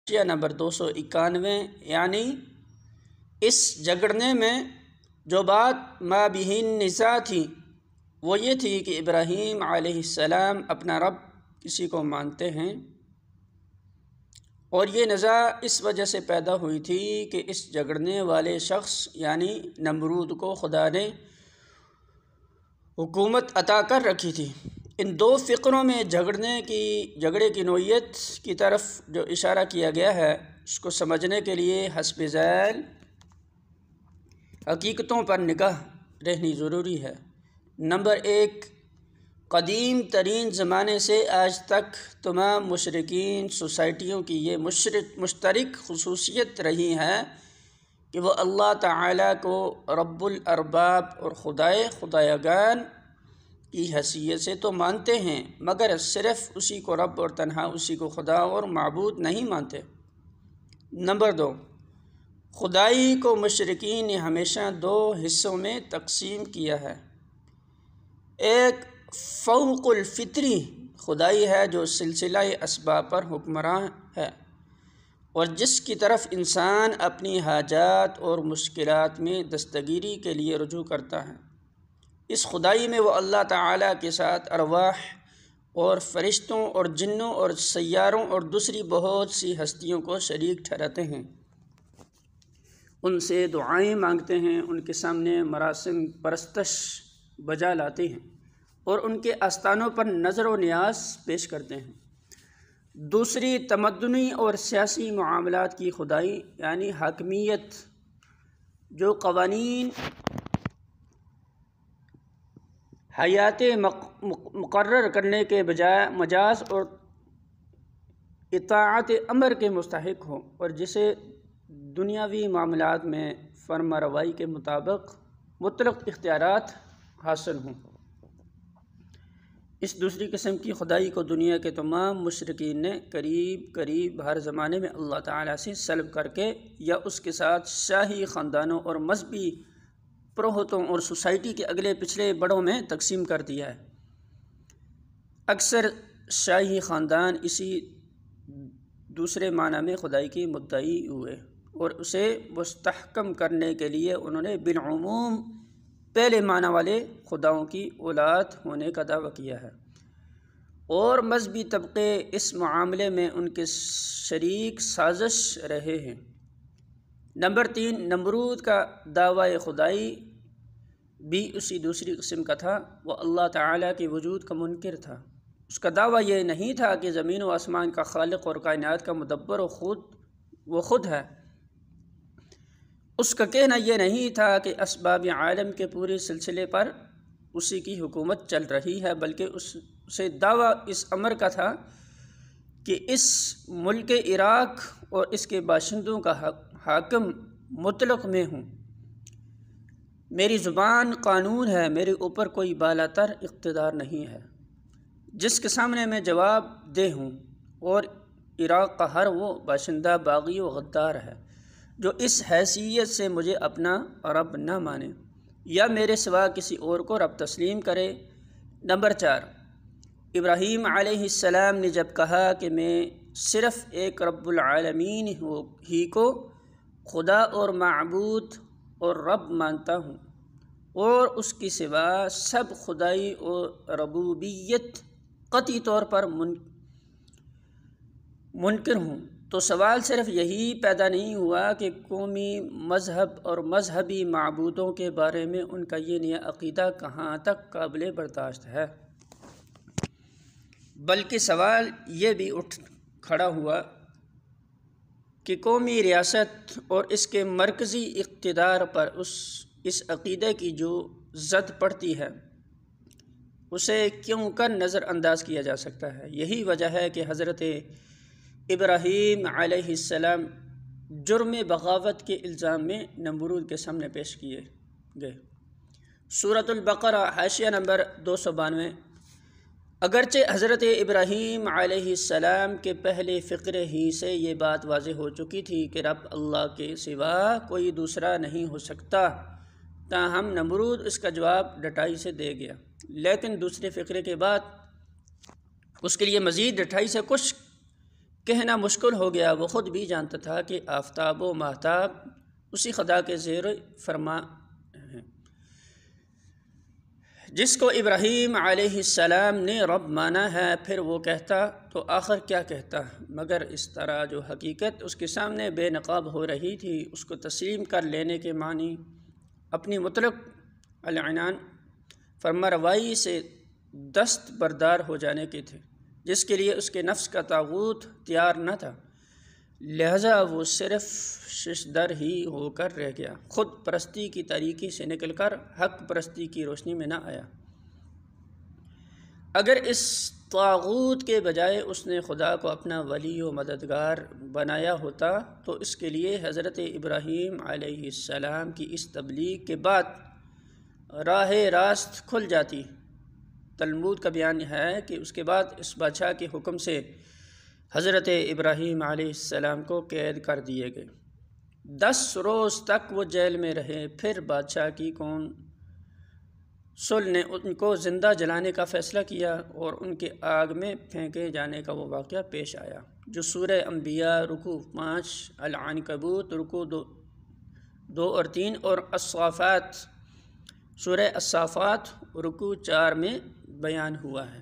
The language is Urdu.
نمبر 291، یعنی اس جھگڑنے میں جو بات ما بہ النزاع تھی وہ یہ تھی کہ ابراہیم علیہ السلام اپنا رب کسی کو مانتے ہیں، اور یہ نزاع اس وجہ سے پیدا ہوئی تھی کہ اس جھگڑنے والے شخص یعنی نمرود کو خدا نے حکومت عطا کر رکھی تھی۔ ان دو فقروں میں جھگڑے کی نوعیت کی طرف جو اشارہ کیا گیا ہے اس کو سمجھنے کے لیے حسب ذیل حقیقتوں پر نگاہ رہنی ضروری ہے۔ نمبر 1، قدیم ترین زمانے سے آج تک تمام مشرکین سوسائٹیوں کی یہ مشترک خصوصیت رہی ہے کہ وہ اللہ تعالیٰ کو رب الارباب اور خدایگان کی حیثیت سے تو مانتے ہیں، مگر صرف اسی کو رب اور تنہا اسی کو خدا اور معبود نہیں مانتے۔ نمبر 2، خدائی کو مشرکین نے ہمیشہ دو حصوں میں تقسیم کیا ہے۔ ایک فوق الفطری خدائی ہے جو سلسلہ اسباب پر حکمراں ہے اور جس کی طرف انسان اپنی حاجات اور مشکلات میں دستگیری کے لیے رجوع کرتا ہے۔ اس خدائی میں وہ اللہ تعالیٰ کے ساتھ ارواح اور فرشتوں اور جنوں اور سیاروں اور دوسری بہت سی ہستیوں کو شریک ٹھہراتے ہیں، ان سے دعائیں مانگتے ہیں، ان کے سامنے مراسم پرستش بجا لاتے ہیں اور ان کے آستانوں پر نظر و نیاز پیش کرتے ہیں۔ دوسری تمدنی اور سیاسی معاملات کی خدائی یعنی حاکمیت، جو قوانین حیات مقرر کرنے کے بجائے مجاز اور اطاعت امر کے مستحق ہو اور جسے دنیاوی معاملات میں فرما روائی کے مطابق مطلق اختیارات حاصل ہوں۔ اس دوسری قسم کی خدائی کو دنیا کے تمام مشرکین نے قریب ہر زمانے میں اللہ تعالیٰ سے سلب کر کے یا اس کے ساتھ شاہی خاندانوں اور مذہبی پروہتوں اور سوسائٹی کے اگلے پچھلے بڑوں میں تقسیم کر دیا ہے۔ اکثر شاہی خاندان اسی دوسرے معنی میں خدائی کی مدعی ہوئے اور اسے مستحکم کرنے کے لیے انہوں نے بالعموم پہلے معنی والے خداؤں کی اولاد ہونے کا دعویٰ کیا ہے، اور مذہبی طبقے اس معاملے میں ان کے شریک سازش رہے ہیں۔ نمبر 3، نمرود کا دعویٰ خدائی بھی اسی دوسری قسم کا تھا۔ وہ اللہ تعالیٰ کے وجود کا منکر تھا۔ اس کا دعویٰ یہ نہیں تھا کہ زمین و آسمان کا خالق اور کائنات کا مدبر وہ خود ہے۔ اس کا کہنا یہ نہیں تھا کہ اسباب عالم کے پورے سلسلے پر اسی کی حکومت چل رہی ہے، بلکہ اسے دعویٰ اس امر کا تھا کہ اس ملک عراق اور اس کے باشندوں کا حاکم مطلق میں ہوں۔ میری زبان قانون ہے، میرے اوپر کوئی بالاتر اقتدار نہیں ہے جس کے سامنے میں جواب دہ ہوں، اور عراق کا ہر وہ باشندہ باغی و غدار ہے جو اس حیثیت سے مجھے اپنا رب نہ مانے یا میرے سوا کسی اور کو رب تسلیم کرے۔ نمبر 4، ابراہیم علیہ السلام نے جب کہا کہ میں صرف ایک رب العالمین ہی کو خدا اور معبود اور رب مانتا ہوں اور اس کی سوا سب خدائی اور ربوبیت قطعی طور پر منکر ہوں، تو سوال صرف یہی پیدا نہیں ہوا کہ قومی مذہب اور مذہبی معبودوں کے بارے میں ان کا یہ نیا عقیدہ کہاں تک قابل برداشت ہے، بلکہ سوال یہ بھی اٹھ کھڑا ہوا کہ قومی ریاست اور اس کے مرکزی اقتدار پر اس عقیدے کی جو زد پڑتی ہے اسے کیوں کر نظر انداز کیا جا سکتا ہے۔ یہی وجہ ہے کہ حضرت ابراہیم علیہ السلام جرم بغاوت کے الزام میں نمرود کے سامنے پیش کیے گئے۔ سورۃ البقرہ حاشیہ نمبر 292۔ اگرچہ حضرت ابراہیم علیہ السلام کے پہلے فقرے ہی سے یہ بات واضح ہو چکی تھی کہ رب اللہ کے سوا کوئی دوسرا نہیں ہو سکتا، تاہم نمرود اس کا جواب ڈٹائی سے دے گیا، لیکن دوسرے فقرے کے بعد اس کے لیے مزید ڈٹائی سے کچھ کہنا مشکل ہو گیا، وہ خود بھی جانتا تھا کہ آفتاب و ماہتاب اسی خدا کے زیر فرما ہیں جس کو ابراہیم علیہ السلام نے رب مانا ہے۔ پھر وہ کہتا تو آخر کیا کہتا، مگر اس طرح جو حقیقت اس کے سامنے بے نقاب ہو رہی تھی اس کو تسلیم کر لینے کے معنی اپنی مطلق العنان فرماروائی سے دست بردار ہو جانے کے تھے، جس کے لیے اس کے نفس کا طاغوت تیار نہ تھا، لہذا وہ صرف ششدر ہی ہو کر رہ گیا، خود پرستی کی تاریکی سے نکل کر حق پرستی کی روشنی میں نہ آیا۔ اگر اس طاغوت کے بجائے اس نے خدا کو اپنا ولی و مددگار بنایا ہوتا تو اس کے لیے حضرت ابراہیم علیہ السلام کی اس تبلیغ کے بعد راہ راست کھل جاتی۔ تلمود کا بیان ہے کہ اس کے بعد اس بادشاہ کے حکم سے حضرت ابراہیم علیہ السلام کو قید کر دیے گئے، 10 روز تک وہ جیل میں رہے۔ پھر بادشاہ کی کونسل نے ان کو زندہ جلانے کا فیصلہ کیا اور ان کے آگ میں پھینکے جانے کا وہ واقعہ پیش آیا جو سورہ انبیاء رکوع 5، العنکبوت رکوع 2 اور 3 اور الصافات سورہ الصافات رکوع 4 میں بیان ہوا ہے۔